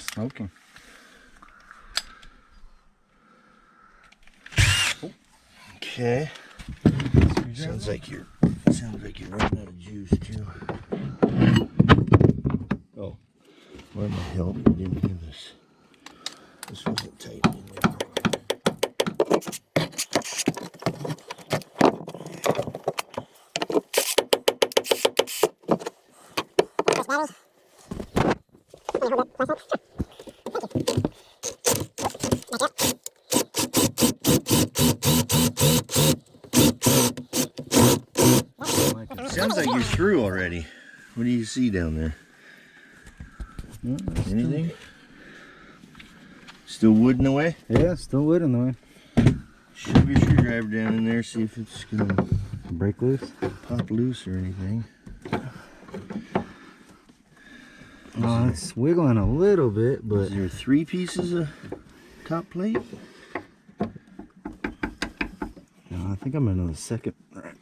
smoking. Okay. Sounds like you're running out of juice too. Oh, where my help? I didn't do this. This wasn't tight in there. Sounds like you're through already. What do you see down there? Anything? Still wood in the way? Yeah, still wood in the way. Shove your screwdriver down in there, see if it's gonna Break loose? pop loose or anything. Oh, it's wiggling a little bit, but Is there 3 pieces of top plate? no, I think I'm into the second. Right.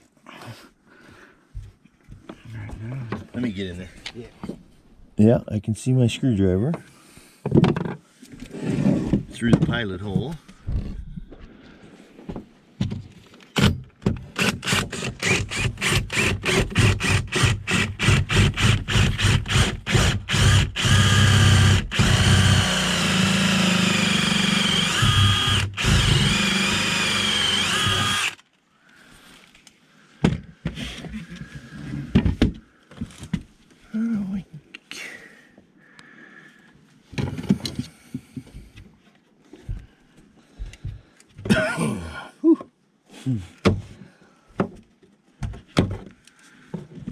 Let me get in there. Yeah. Yeah, I can see my screwdriver through the pilot hole.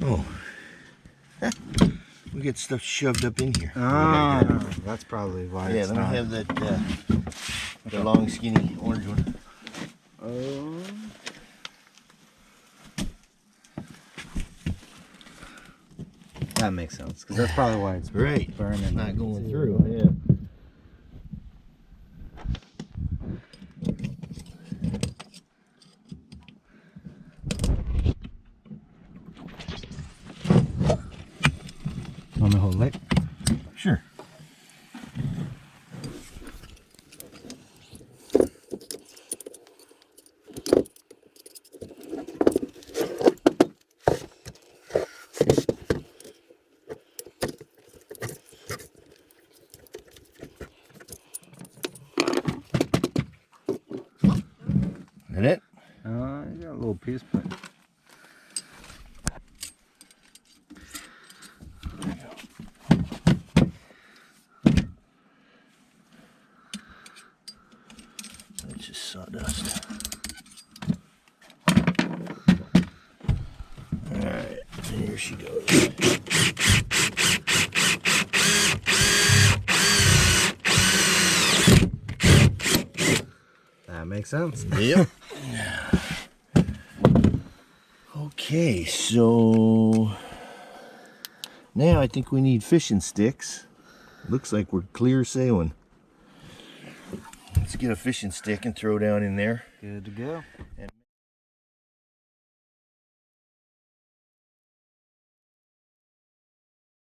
Oh, we get stuff shoved up in here. Ah, that's probably why Yeah, it's let me not. have that the long, skinny orange one. That makes sense, because that's probably why it's Right, burning. not going through. Yeah. Want me to hold it? Sure. That it? You got a little piece, but It's just sawdust. Alright, here she goes. that makes sense. Yep. Okay, so now I think we need fishing sticks. Looks like we're clear sailing. Let's get a fishing stick and throw down in there. Good to go.